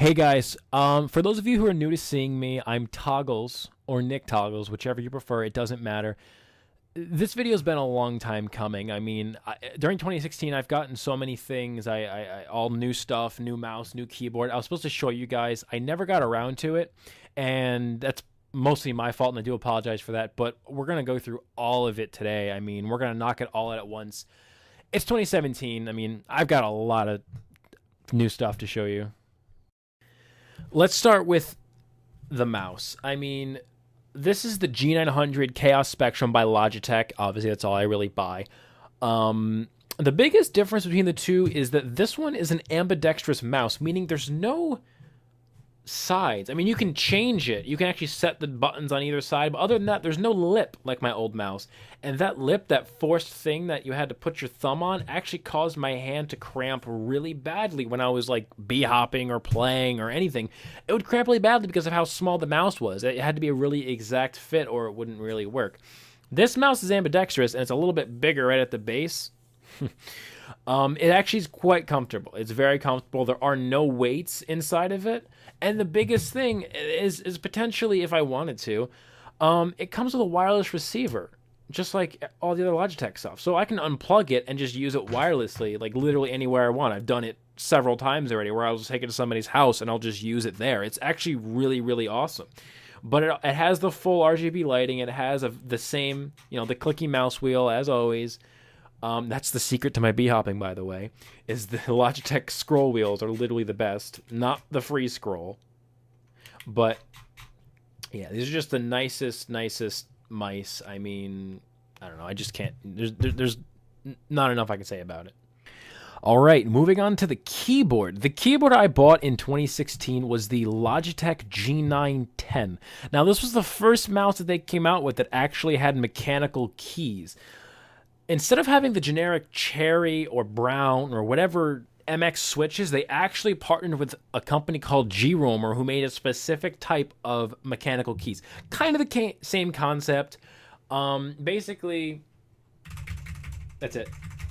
Hey guys, for those of you who are new to seeing me, I'm Toggles, or Nick Toggles, whichever you prefer, it doesn't matter. This video's been a long time coming. During 2016, I've gotten so many things, all new stuff, new mouse, new keyboard. I was supposed to show you guys. I never got around to it, and that's mostly my fault, and I do apologize for that, but we're going to go through all of it today. We're going to knock it all out at once. It's 2017. I've got a lot of new stuff to show you. Let's start with the mouse. This is the G900 Chaos Spectrum by Logitech. Obviously, that's all I really buy. The biggest difference between the two is that this one is an ambidextrous mouse, meaning there's no sides. You can change it. You can actually set the buttons on either side, but other than that, there's no lip like my old mouse. And that lip, that forced thing that you had to put your thumb on, actually caused my hand to cramp really badly when I was like bee-hopping or playing or anything. It would cramp really badly because of how small the mouse was. It had to be a really exact fit or it wouldn't really work. This mouse is ambidextrous and it's a little bit bigger right at the base. It actually is quite comfortable. It's very comfortable. There are no weights inside of it. And the biggest thing is potentially, if I wanted to, it comes with a wireless receiver, just like all the other Logitech stuff. So I can unplug it and just use it wirelessly, like literally anywhere I want. I've done it several times already where I'll just take it to somebody's house and I'll just use it there. It's actually really, really awesome. But it has the full RGB lighting. It has the same, the clicky mouse wheel as always. That's the secret to my bee-hopping, by the way, is the Logitech scroll wheels are literally the best. Not the free scroll. But, yeah, these are just the nicest mice. I don't know. I just can't. There's not enough I can say about it. All right, moving on to the keyboard. The keyboard I bought in 2016 was the Logitech G910. Now, this was the first mouse that they came out with that actually had mechanical keys. Instead of having the generic cherry or brown or whatever MX switches, they actually partnered with a company called G-Roamer who made a specific type of mechanical keys. Kind of the same concept. Basically, that's it.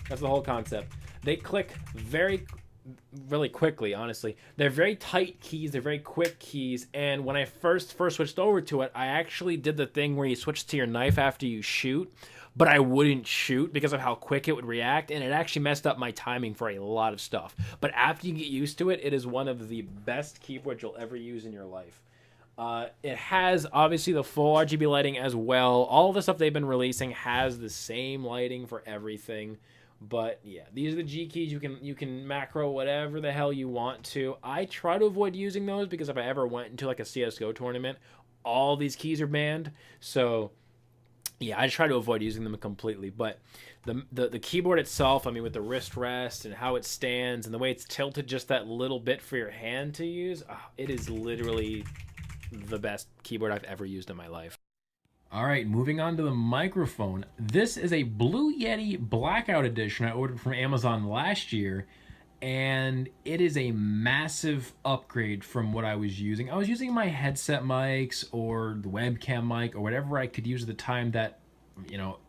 That's the whole concept. They click really quickly, honestly. They're very tight keys. They're very quick keys. And when I first switched over to it, I actually did the thing where you switch to your knife after you shoot. But I wouldn't shoot because of how quick it would react, and it actually messed up my timing for a lot of stuff. But after you get used to it, it is one of the best keyboards you'll ever use in your life. It has, obviously, the full RGB lighting as well. All the stuff they've been releasing has the same lighting for everything. But, yeah, these are the G keys. You can macro whatever the hell you want to. I try to avoid using those because if I ever went into, like, a CSGO tournament, all these keys are banned. So yeah, I try to avoid using them completely, but the keyboard itself, with the wrist rest and how it stands and the way it's tilted just that little bit for your hand to use, it is literally the best keyboard I've ever used in my life. All right, moving on to the microphone. This is a Blue Yeti Blackout Edition I ordered from Amazon last year, and it is a massive upgrade from what I was using. I was using my headset mics or the webcam mic or whatever I could use at the time that,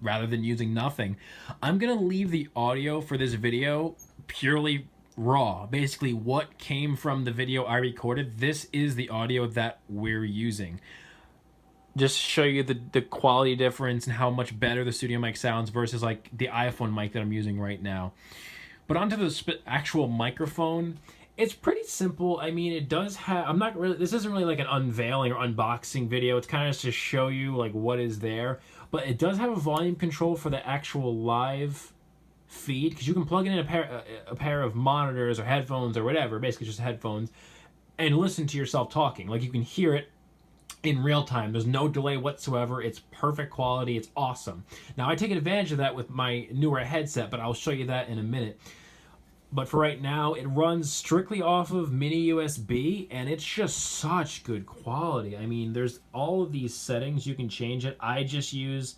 rather than using nothing. I'm going to leave the audio for this video purely raw. Basically, what came from the video I recorded, this is the audio that we're using. Just show you the quality difference and how much better the studio mic sounds versus like the iPhone mic that I'm using right now. But onto the actual microphone, it's pretty simple. It does have, this isn't really like an unveiling or unboxing video. It's kind of just to show you like what is there. But it does have a volume control for the actual live feed, because you can plug in a pair of monitors or headphones or whatever, basically just headphones, and listen to yourself talking. Like you can hear it in real time. There's no delay whatsoever. It's perfect quality. It's awesome. Now I take advantage of that with my newer headset, but I'll show you that in a minute. But for right now, it runs strictly off of mini USB, and it's just such good quality. There's all of these settings. You can change it. I just use,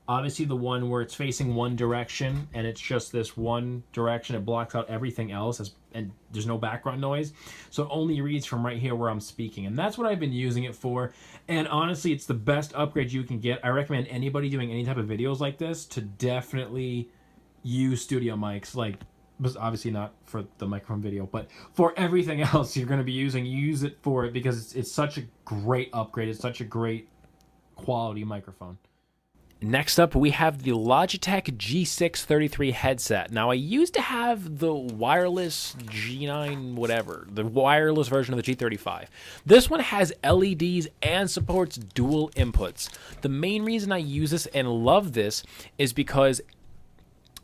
obviously, the one where it's facing one direction, and it's just this one direction. It blocks out everything else, and there's no background noise. So it only reads from right here where I'm speaking. And that's what I've been using it for. And honestly, it's the best upgrade you can get. I recommend anybody doing any type of videos like this to definitely use studio mics. Like, but obviously not for the microphone video, but for everything else you're going to be using, use it for it because it's such a great upgrade. It's such a great quality microphone. Next up, we have the Logitech G633 headset. Now, I used to have the wireless G9 whatever, the wireless version of the G35. This one has LEDs and supports dual inputs. The main reason I use this and love this is because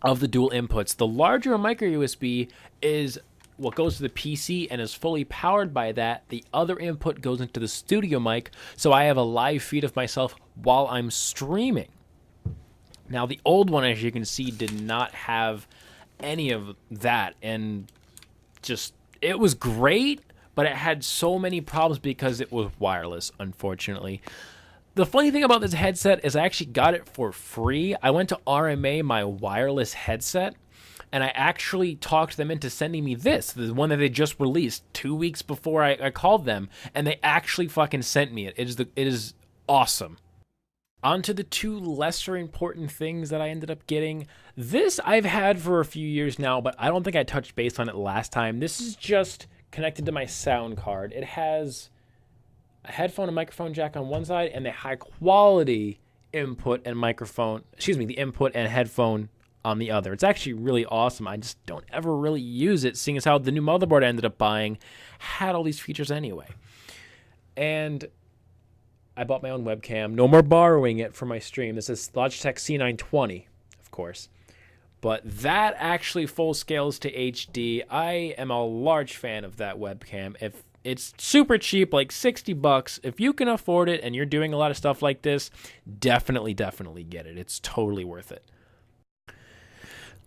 of the dual inputs. The larger micro USB is what goes to the PC and is fully powered by that. The other input goes into the studio mic, so I have a live feed of myself while I'm streaming. Now, the old one, as you can see, did not have any of that, and just, it was great, but it had so many problems because it was wireless, unfortunately. The funny thing about this headset is I actually got it for free. I went to RMA my wireless headset, and I actually talked them into sending me this, the one that they just released 2 weeks before I called them, and they actually fucking sent me it. It is awesome. On to the two lesser important things that I ended up getting. This I've had for a few years now, but I don't think I touched base on it last time. This is just connected to my sound card. It has a headphone and microphone jack on one side and a high quality input and microphone, the input and headphone on the other. It's actually really awesome. I just don't ever really use it, seeing as how the new motherboard I ended up buying had all these features anyway. And I bought my own webcam. No more borrowing it for my stream. This is Logitech C920, of course. But that actually full scales to HD. I am a large fan of that webcam. If it's super cheap, like $60, if you can afford it and you're doing a lot of stuff like this, definitely get it. It's totally worth it.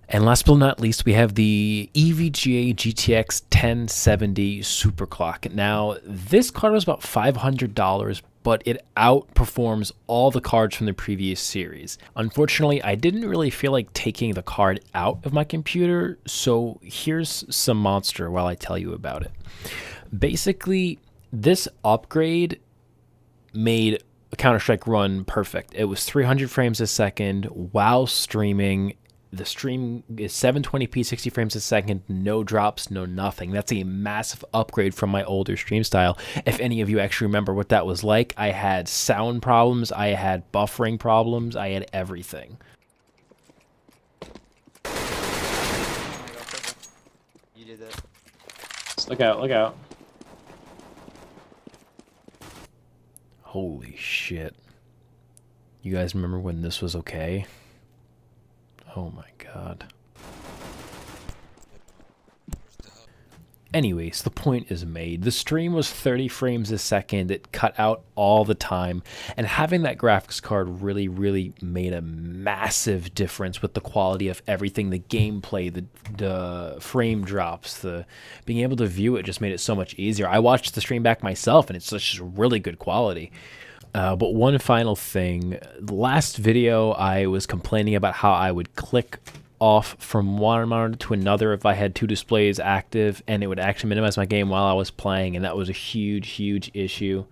And last but not least, we have the EVGA GTX 1070 Superclock. Now, this card was about $500, but it outperforms all the cards from the previous series. Unfortunately, I didn't really feel like taking the card out of my computer, so here's some monster while I tell you about it. Basically, this upgrade made a Counter-Strike run perfect. It was 300 frames a second while streaming. The stream is 720p, 60 frames a second, no drops, no nothing. That's a massive upgrade from my older stream style. If any of you actually remember what that was like, I had sound problems, I had buffering problems, I had everything. Oh my god, careful. You did that. Look out, look out. Holy shit. You guys remember when this was okay? Oh my god. Anyways, the point is made. The stream was 30 frames a second. It cut out all the time. And having that graphics card really made a massive difference with the quality of everything. The gameplay, the frame drops, the being able to view it just made it so much easier. I watched the stream back myself, and it's just really good quality. But one final thing, the last video I was complaining about how I would click off from one monitor to another if I had two displays active, and it would actually minimize my game while I was playing, and that was a huge issue.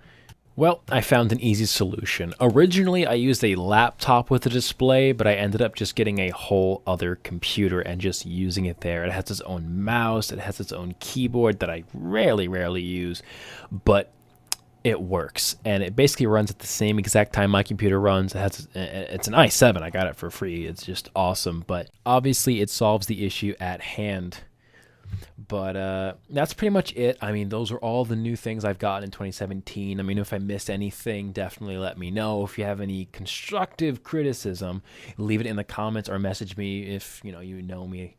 Well, I found an easy solution. Originally, I used a laptop with a display, but I ended up just getting a whole other computer and just using it there. It has its own mouse, it has its own keyboard that I rarely use, but it works, and it basically runs at the same exact time my computer runs. It's an i7. I got it for free. It's just awesome, but obviously it solves the issue at hand. But that's pretty much it. I mean, those are all the new things I've gotten in 2017. I mean, if I missed anything, definitely let me know. If you have any constructive criticism, leave it in the comments or message me if you know me.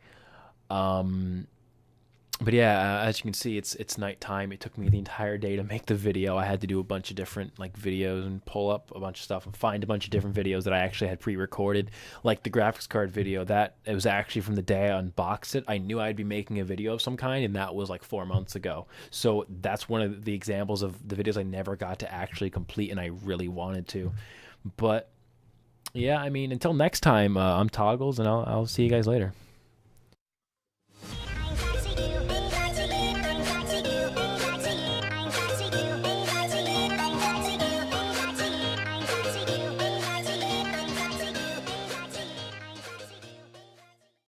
But yeah, as you can see, it's nighttime. It took me the entire day to make the video. I had to do a bunch of different videos and pull up a bunch of stuff and find a bunch of different videos that I actually had pre-recorded, like the graphics card video. That it was actually from the day I unboxed it. I knew I'd be making a video of some kind, and that was like 4 months ago. So that's one of the examples of the videos I never got to actually complete, and I really wanted to. But yeah, I mean, until next time, I'm Toggles, and I'll see you guys later.